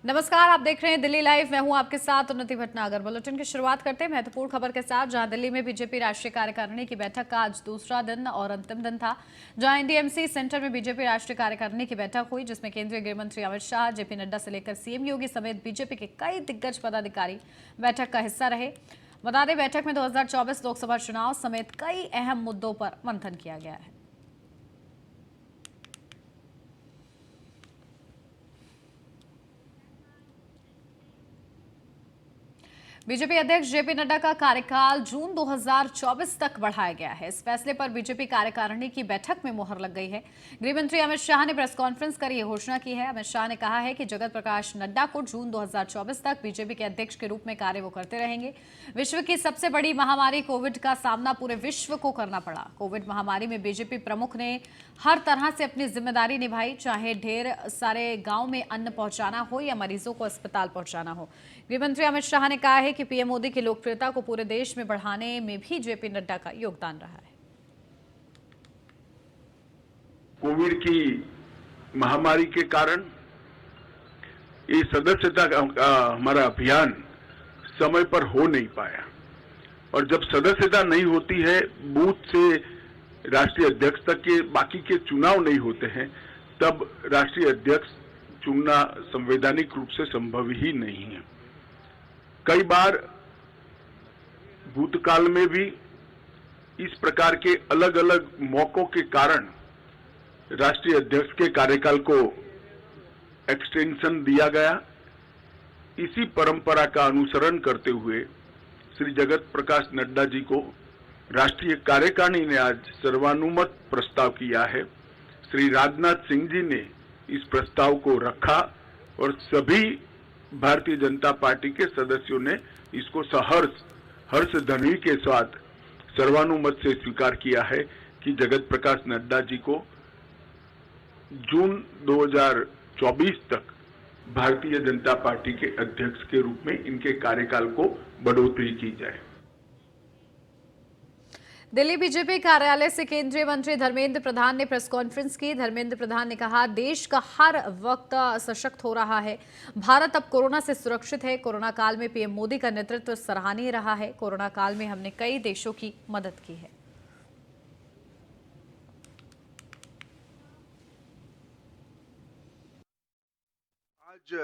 नमस्कार, आप देख रहे हैं दिल्ली लाइव। मैं हूं आपके साथ उन्नति भटनागर। बुलेटिन की शुरुआत करते हैं महत्वपूर्ण खबर के साथ, जहां दिल्ली में बीजेपी राष्ट्रीय कार्यकारिणी की बैठक का आज दूसरा दिन और अंतिम दिन था। जहां एनडीएमसी सेंटर में बीजेपी राष्ट्रीय कार्यकारिणी की बैठक हुई, जिसमें केंद्रीय गृह मंत्री अमित शाह, जेपी नड्डा से लेकर सीएम योगी समेत बीजेपी के कई दिग्गज पदाधिकारी बैठक का हिस्सा रहे। बता दें, बैठक में 2024 लोकसभा चुनाव समेत कई अहम मुद्दों पर मंथन किया गया है। बीजेपी अध्यक्ष जेपी नड्डा का कार्यकाल जून 2024 तक बढ़ाया गया है। इस फैसले पर बीजेपी कार्यकारिणी की बैठक में मुहर लग गई है। गृह मंत्री अमित शाह ने प्रेस कॉन्फ्रेंस कर यह घोषणा की है। अमित शाह ने कहा है कि जगत प्रकाश नड्डा को जून 2024 तक बीजेपी के अध्यक्ष के रूप में कार्य वो करते रहेंगे। विश्व की सबसे बड़ी महामारी कोविड का सामना पूरे विश्व को करना पड़ा। कोविड महामारी में बीजेपी प्रमुख ने हर तरह से अपनी जिम्मेदारी निभाई, चाहे ढेर सारे गांव में अन्न पहुंचाना हो या मरीजों को अस्पताल पहुंचाना हो। गृह मंत्री अमित शाह ने कहा है कि पीएम मोदी की लोकप्रियता को पूरे देश में बढ़ाने में भी जेपी नड्डा का योगदान रहा है। कोविड की महामारी के कारण ये सदस्यता का हमारा अभियान समय पर हो नहीं पाया, और जब सदस्यता नहीं होती है, बूथ से राष्ट्रीय अध्यक्ष तक के बाकी के चुनाव नहीं होते हैं, तब राष्ट्रीय अध्यक्ष चुनना संवैधानिक रूप से संभव ही नहीं है। कई बार भूतकाल में भी इस प्रकार के अलग अलग मौकों के कारण राष्ट्रीय अध्यक्ष के कार्यकाल को एक्सटेंशन दिया गया। इसी परंपरा का अनुसरण करते हुए श्री जगत प्रकाश नड्डा जी को राष्ट्रीय कार्यकारिणी ने आज सर्वानुमत प्रस्ताव किया है। श्री राजनाथ सिंह जी ने इस प्रस्ताव को रखा और सभी भारतीय जनता पार्टी के सदस्यों ने इसको हर्ष ध्वनि के साथ सर्वानुमत से स्वीकार किया है कि जगत प्रकाश नड्डा जी को जून 2024 तक भारतीय जनता पार्टी के अध्यक्ष के रूप में इनके कार्यकाल को बढ़ोतरी की जाए। दिल्ली बीजेपी कार्यालय से केंद्रीय मंत्री धर्मेंद्र प्रधान ने प्रेस कॉन्फ्रेंस की। धर्मेंद्र प्रधान ने कहा, देश का हर वक्त सशक्त हो रहा है। भारत अब कोरोना से सुरक्षित है। कोरोना काल में पीएम मोदी का नेतृत्व सराहनीय रहा है। कोरोना काल में हमने कई देशों की मदद की है। आज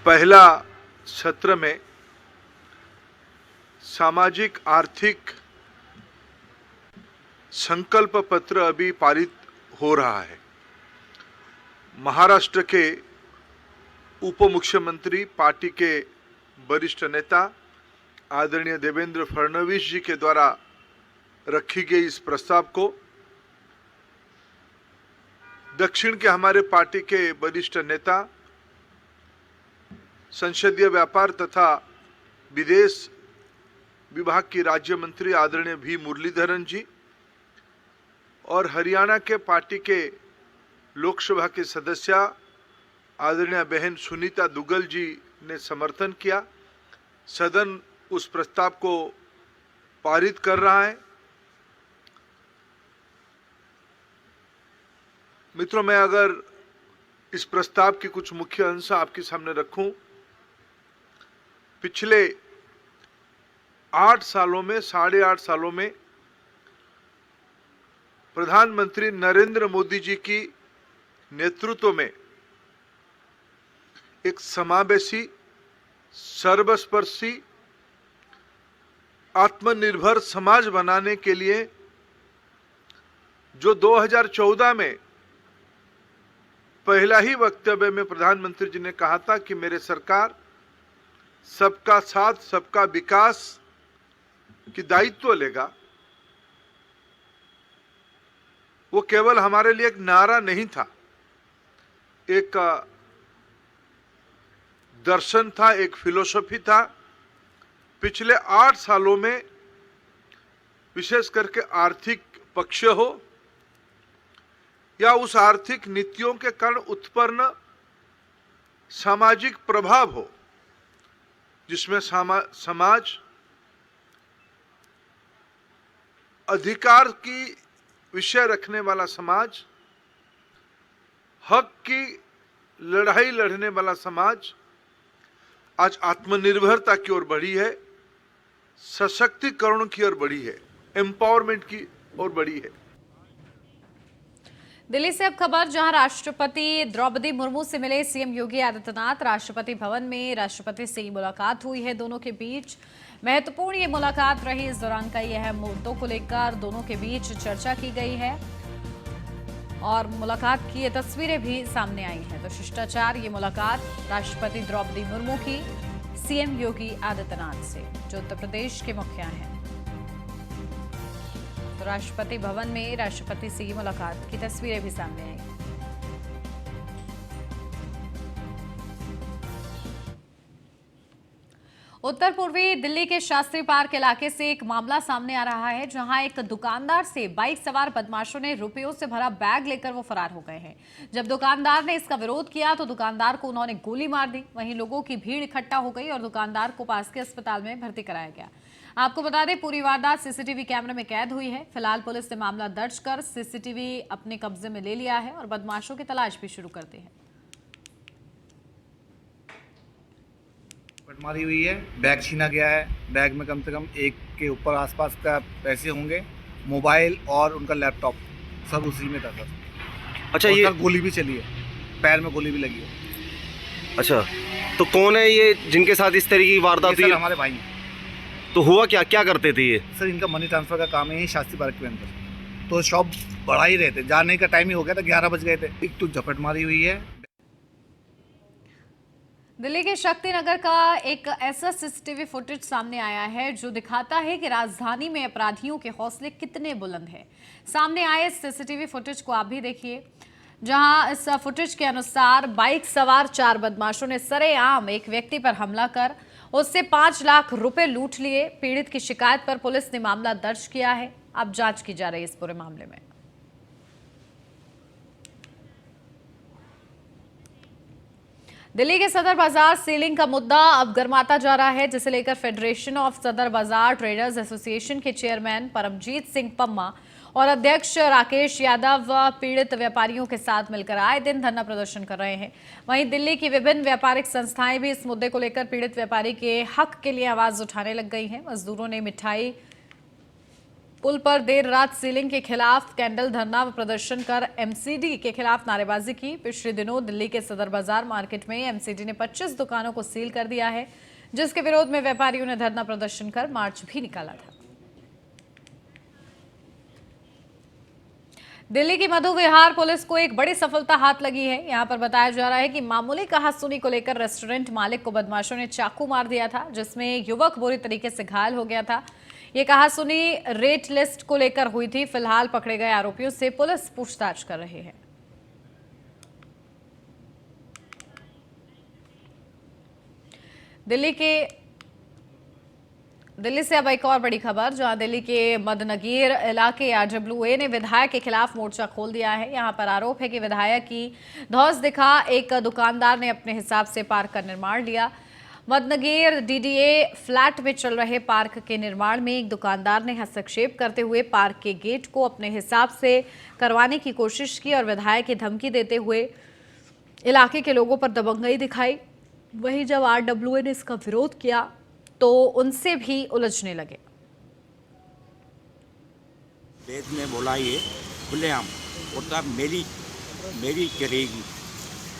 पहला सत्र में सामाजिक आर्थिक संकल्प पत्र अभी पारित हो रहा है। महाराष्ट्र के उप मुख्यमंत्री, पार्टी के वरिष्ठ नेता आदरणीय देवेंद्र फडणवीस जी के द्वारा रखी गई इस प्रस्ताव को दक्षिण के हमारे पार्टी के वरिष्ठ नेता, संसदीय व्यापार तथा विदेश विभाग की राज्य मंत्री आदरणीय वी मुरलीधरन जी और हरियाणा के पार्टी के लोकसभा के सदस्य आदरणीय बहन सुनीता दुग्गल जी ने समर्थन किया। सदन उस प्रस्ताव को पारित कर रहा है। मित्रों, मैं अगर इस प्रस्ताव की कुछ मुख्य अंश आपके सामने रखूं, पिछले 8 सालों में, 8.5 सालों में प्रधानमंत्री नरेंद्र मोदी जी की नेतृत्व में एक समावेशी, सर्वस्पर्शी, आत्मनिर्भर समाज बनाने के लिए जो 2014 में पहला ही वक्तव्य में प्रधानमंत्री जी ने कहा था कि मेरे सरकार सबका साथ, सबका विकास की दायित्व लेगा, वो केवल हमारे लिए एक नारा नहीं था, एक दर्शन था, एक फिलॉसफी था। पिछले 8 सालों में विशेष करके आर्थिक पक्ष हो या उस आर्थिक नीतियों के कारण उत्पन्न सामाजिक प्रभाव हो, जिसमें समाज अधिकार की विषय रखने वाला समाज, हक की लड़ाई लड़ने वाला समाज आज आत्मनिर्भरता की ओर बढ़ी है, सशक्तिकरण की ओर बढ़ी है, एम्पावरमेंट की ओर बढ़ी है। दिल्ली से अब खबर, जहां राष्ट्रपति द्रौपदी मुर्मू से मिले सीएम योगी आदित्यनाथ। राष्ट्रपति भवन में राष्ट्रपति से मुलाकात हुई है दोनों के बीच। महत्वपूर्ण ये मुलाकात रही। इस दौरान कई अहम मुद्दों को लेकर दोनों के बीच चर्चा की गई है और मुलाकात की ये तस्वीरें भी सामने आई हैं। तो शिष्टाचार ये मुलाकात राष्ट्रपति द्रौपदी मुर्मू की सीएम योगी आदित्यनाथ से, जो उत्तर प्रदेश के मुखिया हैं। तो राष्ट्रपति भवन में राष्ट्रपति से मुलाकात की तस्वीरें भी सामने आई। उत्तर पूर्वी दिल्ली के शास्त्री पार्क इलाके से एक मामला सामने आ रहा है, जहां एक दुकानदार से बाइक सवार बदमाशों ने रुपयों से भरा बैग लेकर वो फरार हो गए हैं। जब दुकानदार ने इसका विरोध किया तो दुकानदार को उन्होंने गोली मार दी। वहीं लोगों की भीड़ इकट्ठा हो गई और दुकानदार को पास के अस्पताल में भर्ती कराया गया। आपको बता दें, पूरी वारदात सीसीटीवी कैमरे में कैद हुई है। फिलहाल पुलिस ने मामला दर्ज कर सीसीटीवी अपने कब्जे में ले लिया है और बदमाशों की तलाश भी शुरू कर दी है। मारी हुई है, बैग छीना गया है। बैग में कम से कम 1 के ऊपर आसपास का पैसे होंगे, मोबाइल और उनका लैपटॉप सब उसी में था सर। अच्छा, ये गोली भी चली है, पैर में गोली भी लगी है। अच्छा, तो कौन है ये जिनके साथ इस तरीके की वारदात हुई? हमारे भाई हैं। तो हुआ क्या क्या करते थे ये? सर इनका मनी ट्रांसफर का काम है यही शास्त्री पार्क के अंदर। तो शॉप बढ़ा ही रहे थे, जाने का टाइम ही हो गया था, 11 बज गए थे। एक तो झपट मारी हुई है। दिल्ली के शक्ति नगर का एक ऐसा सीसीटीवी फुटेज सामने आया है जो दिखाता है कि राजधानी में अपराधियों के हौसले कितने बुलंद हैं। सामने आए सीसीटीवी फुटेज को आप भी देखिए, जहां इस फुटेज के अनुसार बाइक सवार 4 बदमाशों ने सरेआम एक व्यक्ति पर हमला कर उससे 5 लाख रुपए लूट लिए। पीड़ित की शिकायत पर पुलिस ने मामला दर्ज किया है। अब जांच की जा रही है इस पूरे मामले में। दिल्ली के सदर बाजार सीलिंग का मुद्दा अब गर्माता जा रहा है, जिसे लेकर फेडरेशन ऑफ सदर बाजार ट्रेडर्स एसोसिएशन के चेयरमैन परमजीत सिंह पम्मा और अध्यक्ष राकेश यादव पीड़ित व्यापारियों के साथ मिलकर आए दिन धरना प्रदर्शन कर रहे हैं। वहीं दिल्ली की विभिन्न व्यापारिक संस्थाएं भी इस मुद्दे को लेकर पीड़ित व्यापारी के हक के लिए आवाज उठाने लग गई हैं। मजदूरों ने मिठाई पुल पर देर रात सीलिंग के खिलाफ कैंडल धरना प्रदर्शन कर एमसीडी के खिलाफ नारेबाजी की। पिछले दिनों दिल्ली के सदर बाजार मार्केट में एमसीडी ने 25 दुकानों को सील कर दिया है, जिसके विरोध में व्यापारियों ने धरना प्रदर्शन कर मार्च भी निकाला था। दिल्ली की मधु विहार पुलिस को एक बड़ी सफलता हाथ लगी है। यहां पर बताया जा रहा है कि मामूली कहासुनी को लेकर रेस्टोरेंट मालिक को बदमाशों ने चाकू मार दिया था, जिसमें युवक बुरी तरीके से घायल हो गया था। ये कहासुनी रेट लिस्ट को लेकर हुई थी। फिलहाल पकड़े गए आरोपियों से पुलिस पूछताछ कर रही है। दिल्ली से अब एक और बड़ी खबर, जहां दिल्ली के मदनगीर इलाके आरडब्ल्यूए ने विधायक के खिलाफ मोर्चा खोल दिया है। यहां पर आरोप है कि विधायक की धौंस दिखा एक दुकानदार ने अपने हिसाब से पार्क का निर्माण लिया। मदनगीर डीडीए फ्लैट में चल रहे पार्क के निर्माण में एक दुकानदार ने हस्तक्षेप करते हुए पार्क के गेट को अपने हिसाब से करवाने की कोशिश की और विधायक की धमकी देते हुए इलाके के लोगों पर दबंगई दिखाई। वहीं जब आरडब्ल्यूए ने इसका विरोध किया तो उनसे भी उलझने लगे। वेद में बोला ये खुलेआम होता मेरी करेगी,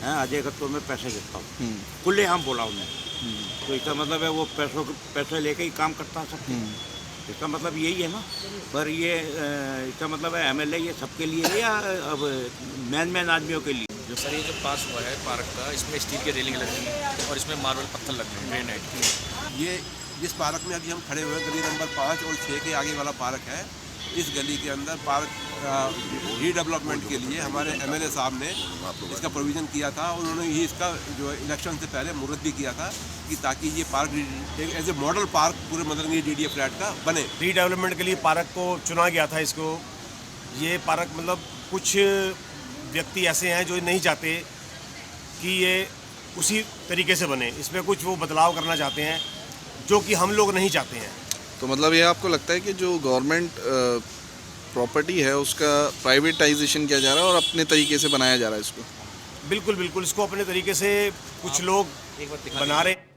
अजय का तो मैं पैसे देता हूँ, खुलेआम बोला उन्हें। तो इसका मतलब है वो पैसे लेके ही काम करता सकते हैं। इसका मतलब यही है ना। पर ये इसका मतलब है एमएलए ये सबके लिए है या अब मैन आदमियों के लिए? जो सर ये जो पास हुआ है पार्क का, इसमें स्टील की रेलिंग लग रही है और इसमें मार्बल पत्थर लग रहे हैं ग्रेनाइट की। ये जिस पार्क में अभी हम खड़े हुए हैं, गली नंबर 5 और 6 के आगे वाला पार्क है। इस गली के अंदर पार्क रीडेवलपमेंट के लिए हमारे एमएलए साहब ने इसका प्रोविज़न किया था। उन्होंने ही इसका जो इलेक्शन से पहले मुहूर्त भी किया था कि ताकि ये park as a model park पूरे मदनगीर डीडीए फ्लैट का बने। रीडेवलपमेंट के लिए पार्क को चुना गया था। इसको ये पार्क मतलब कुछ व्यक्ति ऐसे हैं जो नहीं चाहते कि ये उसी तरीके से बने, इसमें कुछ वो बदलाव करना चाहते हैं जो कि हम लोग नहीं चाहते हैं। तो मतलब ये आपको लगता है कि जो गवर्नमेंट प्रॉपर्टी है उसका प्राइवेटाइजेशन किया जा रहा है और अपने तरीके से बनाया जा रहा है इसको? बिल्कुल बिल्कुल, इसको अपने तरीके से कुछ लोग बना रहे हैं।